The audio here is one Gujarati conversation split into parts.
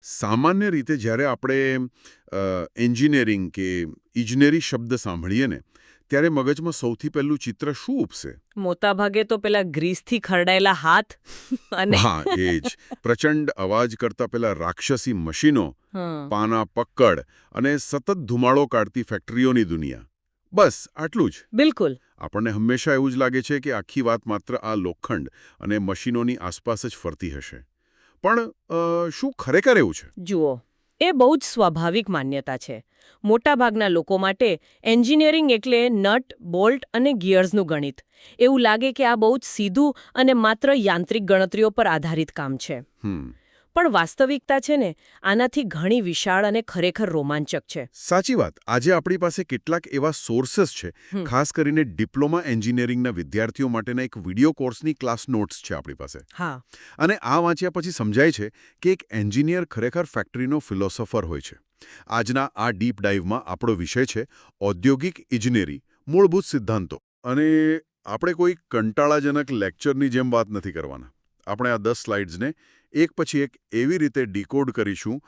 સામાન્ય રીતે જ્યારે આપણે એન્જિનિયરિંગ કે ઇજનેરી શબ્દ સાંભળીએ ને ત્યારે મગજમાં સૌથી પહેલું ચિત્ર શું ઉપસે? મોટાભાગે તો પેલા ગ્રીસથી ખરડાયેલા હાથ અને હા, એ જ. પ્રચંડ અવાજ કરતા પેલા રાક્ષસી મશીનો, હમ, પાના પક્કડ અને સતત ધુમાડો કાઢતી ફેક્ટરીઓની દુનિયા. બસ આટલું જ. બિલકુલ. આપણને હંમેશા એવું જ લાગે છે કે આખી વાત માત્ર આ લોખંડ અને મશીનોની આસપાસ જ ફરતી હશે. પણ શું ખરેખર એવું છે? જુઓ, એ બહુ જ સ્વાભાવિક માન્યતા છે. મોટાભાગના લોકો માટે એન્જિનિયરિંગ એટલે નટ, બોલ્ટ અને ગિયર્સનું ગણિત. એવું લાગે કે આ બહુ જ સીધું અને માત્ર યાંત્રિક ગણતરીઓ પર આધારિત કામ છે. હમ. પણ વાસ્તવિકતા છે ને, આનાથી ઘણી વિશાળ અને ખરેખર રોમાંચક છે. સાચી વાત. આજે આપણી પાસે કેટલાક એવા સોર્सेस છે, હમ. ખાસ કરીને ડિપ્લોમા એન્જિનિયરિંગના વિદ્યાર્થીઓ માટેના એક વિડિયો કોર્સની ક્લાસ નોટ્સ છે આપણી પાસે. હા. અને આ વાંચ્યા પછી સમજાય છે કે એક એન્જિનિયર ખરેખર ફેક્ટરીનો ફિલોસોફર હોય છે. આજના આ ડીપ ડાઇવમાં આપણો વિષય છે ઔદ્યોગિક ઇજનેરી, મૂળભૂત સિદ્ધાંતો. અને આપણે કોઈ કંટાળાજનક લેક્ચરની જેમ વાત નથી કરવાના. આપણે આ 10 સ્લાઇડ્સને એક પછી એક એવી રીતે ડીકોડ કરીશું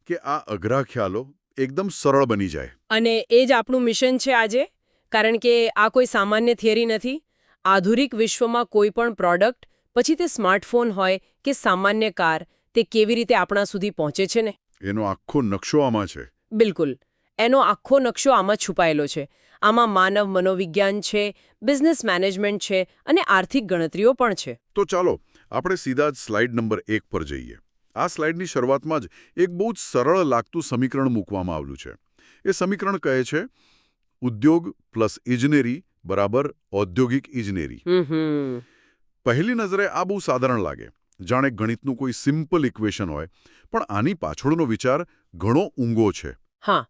કે આ અઘરા ખ્યાલો એકદમ સરળ બની જાય. અને એ જ આપણું મિશન છે આજે, કારણ કે આ કોઈ સામાન્ય થિયરી નથી. આધુનિક વિશ્વમાં કોઈ પણ પ્રોડક્ટ, પછી તે સ્માર્ટફોન હોય કે સામાન્ય કાર, તે કેવી રીતે આપણા સુધી પહોંચે છે ને. એનો આખો નકશો આમાં છે. બિલકુલ. એનો આખો નકશો આમાં છુપાયેલો છે. આમાં માનવ મનોવિજ્ઞાન છે, બિઝનેસ મેનેજમેન્ટ છે અને આર્થિક ગણતરીઓ પણ છે. તો ચાલો આપણે સીધા જ સ્લાઇડ નંબર 1 પર જઈએ. આ સ્લાઇડની શરૂઆતમાં જ એક બહુ જ સરળ લાગતું સમીકરણ મૂકવામાં આવ્યું છે. એ સમીકરણ કહે છે ઉદ્યોગ પ્લસ ઇજનેરી બરાબર ઔદ્યોગિક ઇજનેરી. હમ. પહેલી નજરે આ બહુ સાધારણ લાગે, જાણે ગણિતનું કોઈ સિમ્પલ ઇક્વેશન હોય, પણ આની પાછળનો વિચાર ઘણો ઊંઘો છે. હા,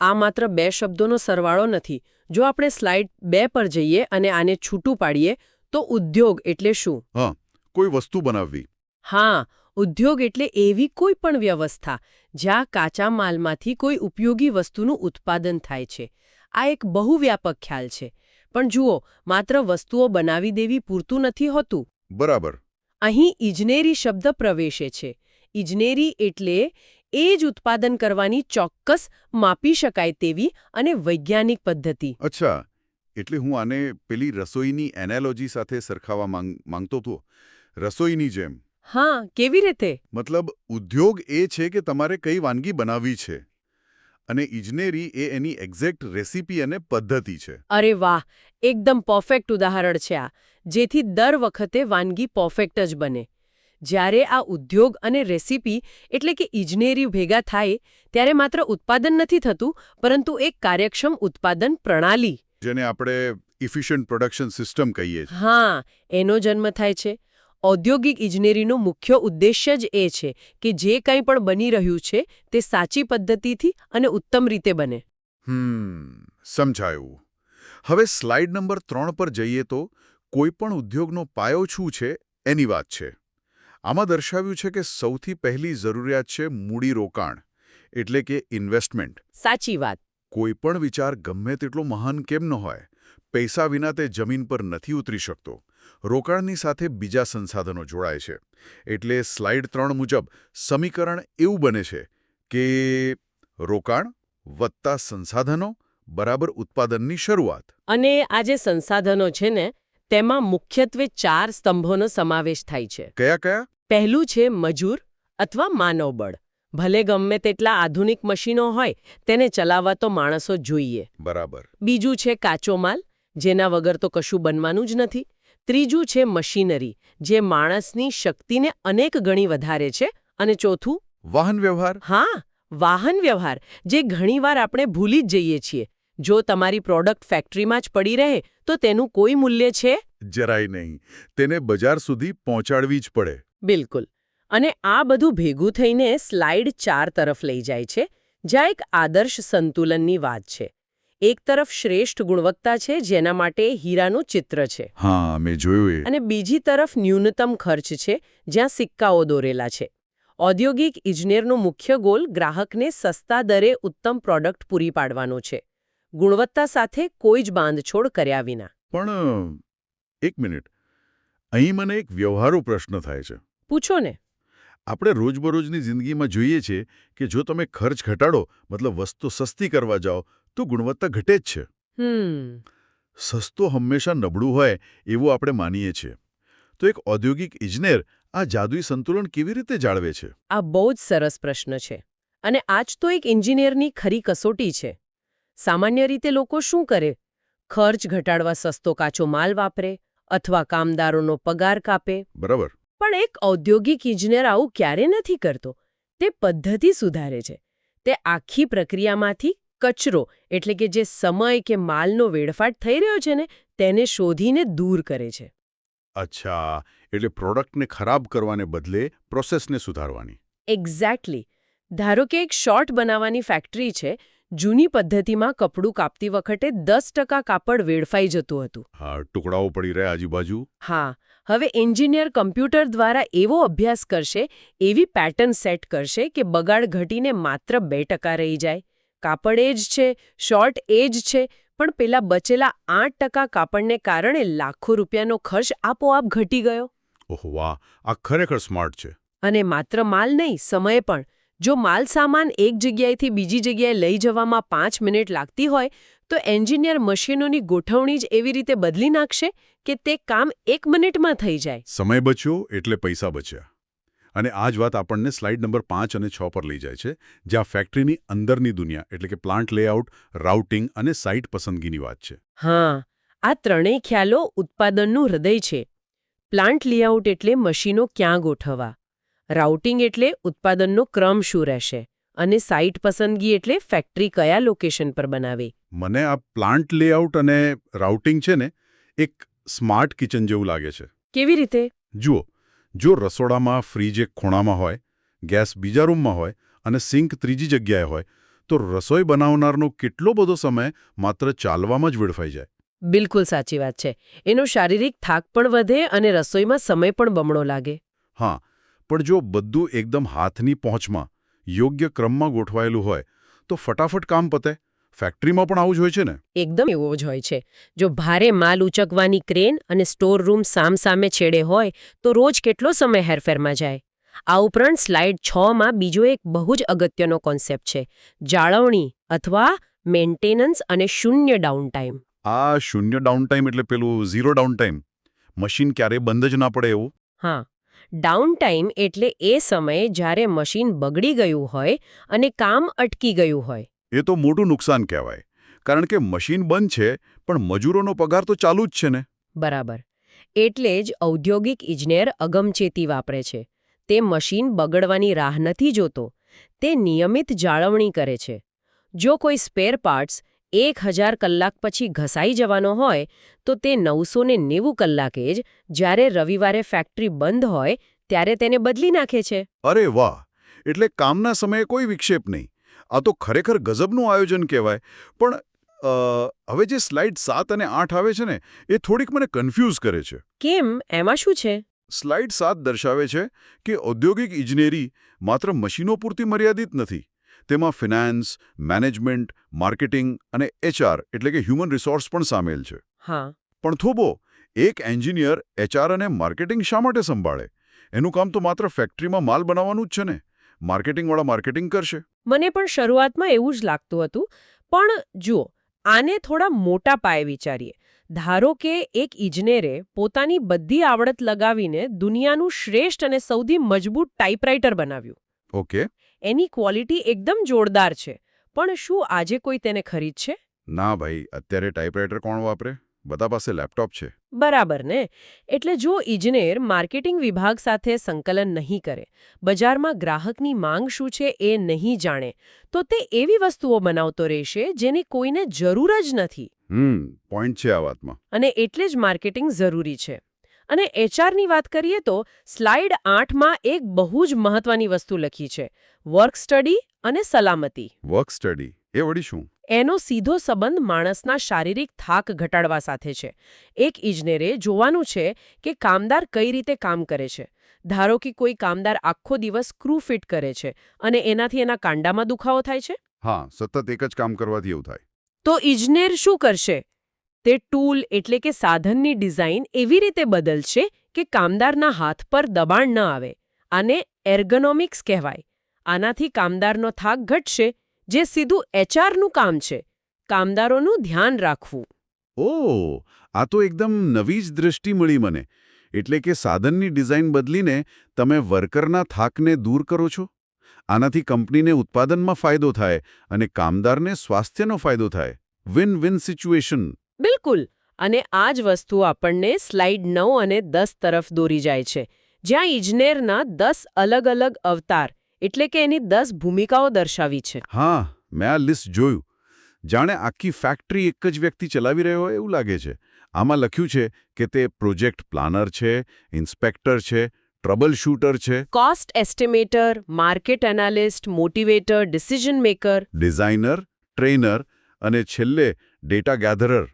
આ માત્ર બે શબ્દોનો સરવાળો નથી. જો આપણે સ્લાઇડ 2 પર જઈએ અને આને છૂટું પાડીએ, તો ઉદ્યોગ એટલે શું? હા, કોઈ વસ્તુ બનાવવી. હા, ઉદ્યોગ એટલે એવી કોઈ પણ વ્યવસ્થા જ્યાં કાચા માલમાંથી કોઈ ઉપયોગી વસ્તુનું ઉત્પાદન થાય છે. આ એક બહુ વ્યાપક ખ્યાલ છે. પણ જુઓ, માત્ર વસ્તુઓ બનાવી દેવી પૂરતું નથી હોતું. બરાબર. અહીં ઇજનેરી શબ્દ પ્રવેશે છે. ઇજનેરી એટલે એ જ ઉત્પાદન કરવાની ચોક્કસ, માપી શકાય તેવી અને વૈજ્ઞાનિક પદ્ધતિ. અચ્છા, એટલે હું આને પેલી રસોઈની એનાલોજી સાથે સરખાવવા માંગતો હતો. રસોઈની જેમ. હા, કેવી રીતે? મતલબ ઉદ્યોગ એ છે કે તમારે કઈ વાનગી બનાવવી છે, અને ઇજનેરી એ એની એક્ઝેક્ટ રેસીપી અને પદ્ધતિ છે. અરે વાહ, એકદમ પરફેક્ટ ઉદાહરણ છે આ, જેથી દર વખતે વાનગી પરફેક્ટ જ બને. જ્યારે આ ઉદ્યોગ અને રેસીપી એટલે કે ઇજનેરી ભેગા થાય, ત્યારે માત્ર ઉત્પાદન નથી થતું, પરંતુ એક કાર્યક્ષમ ઉત્પાદન પ્રણાલી, જેને આપણે ઇફિશિયન્ટ પ્રોડક્શન સિસ્ટમ કહીએ છીએ. હા, એનો જન્મ થાય છે. ઔદ્યોગિક ઇજનેરીનો મુખ્ય ઉદ્દેશ્ય જ એ છે કે જે કંઈ પણ બની રહ્યું છે તે સાચી પદ્ધતિથી અને ઉત્તમ રીતે બને. સમજાયું. હવે સ્લાઇડ નંબર 3 પર જઈએ તો કોઈપણ ઉદ્યોગનો પાયો શું છે એની વાત છે. આમાં દર્શાવ્યું છે કે સૌથી પહેલી જરૂરિયાત છે મૂડીરોકાણ, એટલે કે ઇન્વેસ્ટમેન્ટ. સાચી વાત. કોઈપણ વિચાર ગમે તેટલો મહાન કેમ ન હોય, પૈસા વિના તે જમીન પર નથી ઉતરી શકતો. રોકાણની સાથે બીજા સંસાધનો જોડાય છે. એટલે સ્લાઇડ 3 મુજબ સમીકરણ એવું બને છે કે રોકાણ વત્તા સંસાધનો બરાબર ઉત્પાદનની શરૂઆત. અને આ જે સંસાધનો છે ને, તેમાં મુખ્યત્વે 4 સ્તંભોનો સમાવેશ થાય છે. કયા કયા? પહેલું છે મજૂર અથવા માનવબળ. ભલે ગમે તેટલા આધુનિક મશીનો હોય, તેને ચલાવવા તો માણસો જોઈએ. બરાબર. બીજું છે કાચો માલ, જેના વગર તો કશું બનવાનું જ નથી. ત્રીજું છે મશીનરી, જે માણસની શક્તિને અનેક ગણી વધારે છે. અને ચોથું? વાહન વ્યવહાર. હા, વાહન વ્યવહાર, જે ઘણીવાર આપણે ભૂલી જ જઈએ છીએ. જો તમારી પ્રોડક્ટ ફેક્ટરીમાં જ પડી રહે, તો તેનું કોઈ મૂલ્ય છે? જરાય નહીં. તેને બજાર સુધી પહોંચાડવી જ પડે. બિલકુલ. અને આ બધું ભેગું થઈને સ્લાઇડ 4 તરફ લઈ જાય છે, જ્યાં એક આદર્શ સંતુલનની વાત છે. એક તરફ શ્રેષ્ઠ ગુણવત્તા છે, જેના માટે હીરાનું ચિત્ર છે. હા, મેં જોયું એ. અને બીજી તરફ ન્યૂનતમ ખર્ચ છે, જ્યાં સિક્કાઓ દોરેલા છે. ઔદ્યોગિક ઇજનેરનો મુખ્ય ગોલ ગ્રાહકને સસ્તા દરે ઉત્તમ પ્રોડક્ટ પૂરી પાડવાનો છે, ગુણવત્તા સાથે કોઈ જ બાંધછોડ કર્યા વિના. પણ એક મિનિટ, અહીં મને એક વ્યવહારુ પ્રશ્ન થાય છે. પૂછો ને. આપણે રોજબરોજની જિંદગીમાં જોઈએ છીએ કે જો તમે ખર્ચ ઘટાડો મતલબ વસ્તુ સસ્તી કરવા જાઓ તો ગુણવત્તા ઘટે જ છે. સસ્તો હંમેશા નબળું હોય એવું આપણે માનીએ છીએ. તો એક ઔદ્યોગિક ઇજનેર આ જાદુઈ સંતુલન કેવી રીતે જાળવે છે? આ બહુ જ સરસ પ્રશ્ન છે અને આ જ તો એક એન્જિનિયરની ખરી કસોટી છે. સામાન્ય રીતે લોકો શું કરે? ખર્ચ ઘટાડવા સસ્તો કાચો માલ વાપરે અથવા કામદારોનો પગાર કાપે. બરાબર. પણ એક ઔદ્યોગિક ઇજનેર આવું ક્યારે નથી કરતો. તે પદ્ધતિ સુધારે છે. તે આખી પ્રક્રિયામાંથી કચરો એટલે કે જે સમય કે માલનો વેડફાટ થઈ રહ્યો છે ને તેને શોધીને દૂર કરે છે. અચ્છા, એટલે પ્રોડક્ટને ખરાબ કરવાને બદલે પ્રોસેસને સુધારવાની. એક્ઝેક્ટલી. ધારો કે એક શોર્ટ બનાવવાની ફેક્ટરી છે. જૂની પદ્ધતિમાં કપડું કાપતી વખતે 10% કાપડ વેડફાઈ જતું હતું. હા, ટુકડાઓ પડી રહ્યા આજુબાજુ. હા, હવે એન્જિનિયર કમ્પ્યુટર દ્વારા એવો અભ્યાસ કરશે, એવી પેટર્ન સેટ કરશે કે બગાડ ઘટીને માત્ર 2% રહી જાય. કાપડ એ જ છે, શોર્ટ એ જ છે, પણ પેલા બચેલા 8% કાપડને કારણે લાખો રૂપિયાનો ખર્ચ આપોઆપ ઘટી ગયો. ઓહ વાહ, આ ખરેખર સ્માર્ટ છે. અને માત્ર માલ નહીં, સમય પણ. જો માલ સામાન એક જગ્યાએથી બીજી જગ્યાએ લઈ જવામાં 5 મિનિટ લાગતી હોય તો એન્જિનિયર મશીનોની ગોઠવણી જ એવી રીતે બદલી નાખશે કે તે કામ 1 મિનિટમાં થઈ જાય. સમય બચ્યો એટલે પૈસા બચ્યા. અને આ જ વાત આપણને સ્લાઇડ નંબર 5 અને 6 પર લઈ જાય છે, જ્યાં ફેક્ટરીની અંદરની દુનિયા એટલે કે પ્લાન્ટ લેઆઉટ, રાઉટિંગ અને સાઇટ પસંદગીની વાત છે. હા, આ ત્રણેય ખ્યાલો ઉત્પાદનનું હૃદય છે. પ્લાન્ટ લેઆઉટ એટલે મશીનો ક્યાં ગોઠવવા, રાઉટિંગ એટલે ઉત્પાદનનો ક્રમ શું રહેશે, અને સાઇટ પસંદગી એટલે ફેક્ટરી કયા લોકેશન પર બનાવે. મને આ પ્લાન્ટ લેઆઉટ અને રાઉટિંગ છે ને એક સ્માર્ટ કિચન જેવું લાગે છે. કેવી રીતે? જુઓ, જો રસોડામાં ફ્રીજ એક ખૂણામાં હોય, ગેસ બીજા રૂમમાં હોય અને સિંક ત્રીજી જગ્યાએ હોય તો રસોઈ બનાવનારનો કેટલો બધો સમય માત્ર ચાલવામાં જ વેડફાઈ જાય. બિલકુલ સાચી વાત છે. એનો શારીરિક થાક પણ વધે અને રસોઈમાં સમય પણ બમણો લાગે. હા, પણ જો બધું એકદમ હાથની પહોંચમાં યોગ્ય ક્રમમાં ગોઠવાયેલું હોય તો ફટાફટ કામ પતે. ફેક્ટરીમાં પણ આવું જ હોય છે ને? એકદમ એવો જ હોય છે. જો ભારે માલ ઉચકવાની ક્રેન અને સ્ટોર રૂમ સામસામે છેડે હોય તો રોજ કેટલો સમય હેરફેરમાં જાય. આ ઉપરાંત સ્લાઇડ 6માં બીજો એક બહુ જ અગત્યનો કોન્સેપ્ટ છે, જાળવણી અથવા મેન્ટેનન્સ અને શૂન્ય ડાઉનટાઈમ. આ શૂન્ય ડાઉનટાઈમ એટલે પેલું ઝીરો ડાઉનટાઈમ, મશીન ક્યારેય બંધ જ ના પડે એવું? હા, ડાઉનટાઈમ એટલે એ સમયે જ્યારે મશીન બગડી ગયું હોય અને કામ અટકી ગયું હોય. એ તો મોટું નુકસાન કહેવાય, કારણ કે મશીન બંધ છે પણ મજૂરોનો પગાર તો ચાલુ જ છે ને. બરાબર. એટલે જ ઔદ્યોગિક ઇજનેર અગમચેતી વાપરે છે. તે મશીન બગડવાની રાહ નથી જોતો, તે નિયમિત જાળવણી કરે છે. જો કોઈ સ્પેર પાર્ટ્સ 1000 કલાક પછી ઘસાઈ જવાનો હોય તો તે 990 કલાકે જ, જ્યારે રવિવારે ફેક્ટરી બંધ હોય ત્યારે તેને બદલી નાખે છે. અરે વાહ! એટલે કામના સમયે કોઈ વિક્ષેપ નહીં. આ તો ખરેખર ગજબનું આયોજન કહેવાય. પણ હવે જે સ્લાઇડ 7 અને 8 આવે છે ને એ થોડીક મને કન્ફ્યુઝ કરે છે. કેમ? એમાં શું છે? સ્લાઇડ 7 દર્શાવે છે કે ઔદ્યોગિક ઇજનેરી માત્ર મશીનો પૂરતી મર્યાદિત નથી. તેમાં ફિનાન્સ, મેનેજમેન્ટ, માર્કેટિંગ અને HR એટલે કે હ્યુમન રિસોર્સ પણ સામેલ છે. હા. પણ થોભો, એક એન્જિનિયર HR અને માર્કેટિંગ શા માટે સંભાળે? એનું કામ તો માત્ર ફેક્ટરીમાં માલ બનાવવાનું જ છે ને. માર્કેટિંગવાળા માર્કેટિંગ કરશે. મને પણ શરૂઆતમાં એવું જ લાગતું હતું. પણ જુઓ, આને થોડા મોટા પાયે વિચારીએ. ધારો કે એક ઇજનેરે પોતાની બધી આવડત લગાવીને દુનિયાનું શ્રેષ્ઠ અને સૌથી મજબૂત ટાઈપરાઇટર બનાવ્યું. ઓકે. એની ક્વોલિટી એકદમ જોરદાર છે. પણ શું આજે કોઈ તેને ખરીદશે? ના ભાઈ, અત્યારે ટાઈપરાઇટર કોણ વાપરે? બધા પાસે લેપટોપ છે. બરાબર ને? એટલે જો ઇજનેર માર્કેટિંગ વિભાગ સાથે સંકલન નહીં કરે, બજારમાં ગ્રાહકની માંગ શું છે એ નહીં જાણે, તો તે એવી વસ્તુઓ બનાવતો રહેશે જેની કોઈને જરૂર જ નથી. પોઈન્ટ છે આ વાતમાં. અને એટલે જ માર્કેટિંગ જરૂરી છે. અને HRની વાત કરીએ તો સ્લાઇડ 8માં એક બહુ જ મહત્વની વસ્તુ લખી છે, વર્ક સ્ટડી અને સલામતી. વર્ક સ્ટડી એ વળી શું? એનો સીધો સંબંધ માણસના શારીરિક થાક ઘટાડવા સાથે છે. એક ઇજનેરે જોવાનું છે કે કામદાર કઈ રીતે કામ કરે છે. ધારો કે કોઈ કામદાર આખો દિવસ સ્ક્રૂ ફિટ કરે છે અને એનાથી એના કાંડામાં દુખાવો થાય છે. હા, સતત એક જ કામ કરવાથી એવું થાય. તો ઇજનેર શું કરશે? તે ટૂલ એટલે કે સાધનની ડિઝાઇન એવી રીતે બદલશે કે કામદારના હાથ પર દબાણ ન આવે અને એર્ગોનોમિક્સ કહેવાય. આનાથી કામદારનો થાક ઘટશે, જે સીધું એચઆરનું કામ છે. કામદારોનું ધ્યાન રાખવું. ઓહ, આ તો એકદમ નવી જ દૃષ્ટિ મળી મને. એટલે કે સાધનની ડિઝાઇન બદલીને તમે વર્કરના થાકને દૂર કરો છો. આનાથી કંપનીને ઉત્પાદનમાં ફાયદો થાય અને કામદારને સ્વાસ્થ્યનો ફાયદો થાય. Win win situation. બિલકુલ. અને આ જ વસ્તુ આપણને સ્લાઇડ 9 અને 10 તરફ દોરી જાય છે, જ્યાં ઇજનેરના 10 અલગ અલગ અવતાર એટલે કે એની 10 ભૂમિકાઓ દર્શાવી છે. હા, મેં આ લિસ્ટ જોયું. જાણે આખી ફેક્ટરી એક જ વ્યક્તિ ચલાવી રહ્યો હોય એવું લાગે છે. આમાં લખ્યું છે કે તે પ્રોજેક્ટ પ્લાનર છે, ઇન્સ્પેક્ટર છે, ટ્રબલ શૂટર છે, cost estimator, market analyst, motivator, decision maker. Designer, trainer અને છેલ્લે ડેટા ગેધરર.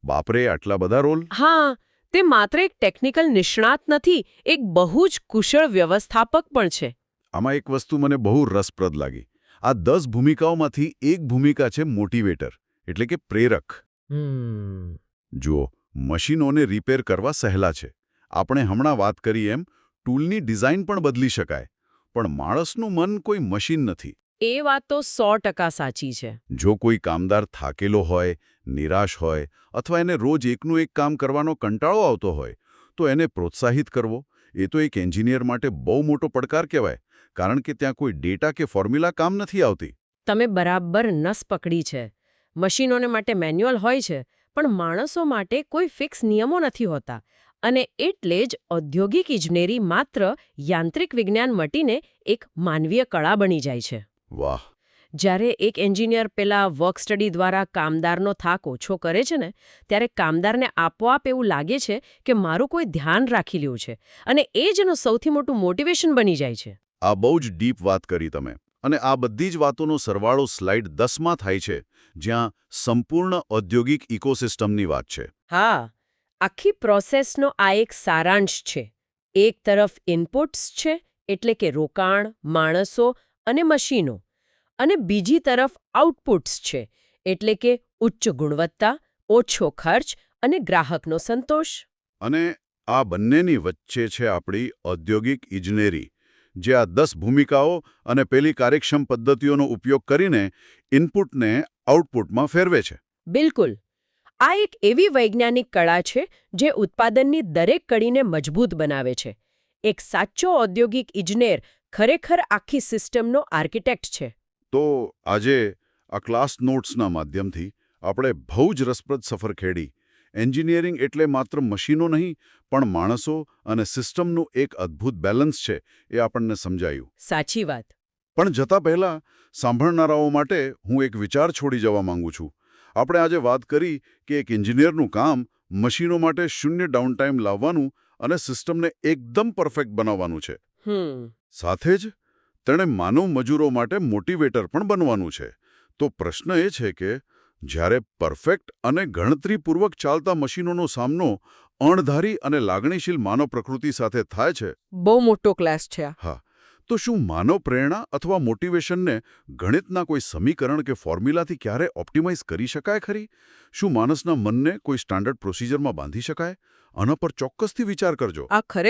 બાપરે, આટલા બધા રોલ! હા, તે માત્ર એક ટેકનિકલ નિષ્ણાત નથી, એક બહુ જ કુશળ વ્યવસ્થાપક પણ છે. આમાં એક વસ્તુ મને બહુ રસપ્રદ લાગી. આ 10 ભૂમિકાઓમાંથી એક ભૂમિકા છે મોટિવેટર, એટલે કે પ્રેરક. જુઓ, મશીનોને રિપેર કરવા સહેલા છે. આપણે હમણાં વાત કરી એમ ટૂલની ડિઝાઇન પણ બદલી શકાય. પણ માણસનું મન કોઈ મશીન નથી. એ વાત તો 100% સાચી છે. જો કોઈ કામદાર થાકેલો હોય, નિરાશ હોય અથવા એને રોજ એકનું એક કામ કરવાનો કંટાળો આવતો હોય, તો એને પ્રોત્સાહિત કરવો એ તો એક એન્જિનિયર માટે બહુ મોટો પડકાર કહેવાય. કારણ કે ત્યાં કોઈ ડેટા કે ફોર્મ્યુલા કામ નથી આવતી. તમે બરાબર નસ પકડી છે. મશીનોને માટે મેન્યુઅલ હોય છે, પણ માણસો માટે કોઈ ફિક્સ નિયમો નથી હોતા. અને એટલે જ ઔદ્યોગિક ઇજનેરી માત્ર યાંત્રિક વિજ્ઞાન મટીને એક માનવીય કળા બની જાય છે. વાહ! જ્યારે એક એન્જિનિયર પેલા વર્ક સ્ટડી દ્વારા કામદારનો થાક ઓછો કરે છે ને, ત્યારે કામદારને આપોઆપ એવું લાગે છે કે મારું કોઈ ધ્યાન રાખી લ્યું છે, અને એ જ એનું સૌથી મોટું મોટિવેશન બની જાય છે. આ બહુ જ ડીપ વાત કરી તમે. અને આ બધી જ વાતોનો સરવાળો સ્લાઇડ 10માં થાય છે, જ્યાં સંપૂર્ણ ઔદ્યોગિક ઇકોસિસ્ટમની વાત છે. હા, આખી પ્રોસેસનો આ એક સારાંશ છે. એક તરફ ઇનપુટ્સ છે, એટલે કે રોકાણ, માણસો અને મશીનો. અને બીજી તરફ આઉટપુટ્સ છે, એટલે કે ઉચ્ચ ગુણવત્તા, ઓછો ખર્ચ અને ગ્રાહકનો સંતોષ. અને આ બંનેની વચ્ચે છે આપણી ઔદ્યોગિક ઇજનેરી, જે આ 10 ભૂમિકાઓ અને પેલી કાર્યક્ષમ પદ્ધતિઓનો ઉપયોગ કરીને ઇનપુટને આઉટપુટમાં ફેરવે છે. બિલકુલ. આ એક એવી વૈજ્ઞાનિક કળા છે જે ઉત્પાદનની દરેક કડીને મજબૂત બનાવે છે. એક સાચો ઔદ્યોગિક ઇજનેર ખરેખર આખી સિસ્ટમનો આર્કિટેક્ટ છે. તો આજે આ ક્લાસ નોટ્સના માધ્યમથી આપણે બહુ જ રસપ્રદ સફર ખેડી. એન્જિનિયરિંગ એટલે માત્ર મશીનો નહીં, પણ માણસો અને સિસ્ટમનું એક અદ્ભુત બેલેન્સ છે, એ આપણને સમજાયું. સાચી વાત. પણ જતા પહેલા સાંભળનારાઓ માટે હું એક વિચાર છોડી જવા માંગુ છું. આપણે આજે વાત કરી કે એક એન્જિનિયરનું કામ મશીનો માટે શૂન્ય ડાઉનટાઈમ લાવવાનું અને સિસ્ટમને એકદમ પરફેક્ટ બનાવવાનું છે. સાથે જ તેણે માનવ મજૂરો માટે મોટિવેટર પણ બનવાનું છે. તો પ્રશ્ન એ છે કે જ્યારે પરફેક્ટ અને ગણતરીપૂર્વક ચાલતા મશીનોનો સામનો અણધારી અને લાગણીશીલ માનવ પ્રકૃતિ સાથે થાય છે, બહુ મોટો ક્લાસ છે. હા, તો શું માનવ પ્રેરણા અથવા મોટિવેશનને ગણિતના કોઈ સમીકરણ કે ફોર્મ્યુલાથી ક્યારે ઓપ્ટિમાઇઝ કરી શકાય ખરી? શું માણસના મનને કોઈ સ્ટાન્ડર્ડ પ્રોસિજરમાં બાંધી શકાય? આના પર ચોક્કસથી વિચાર કરજો. આ ખરે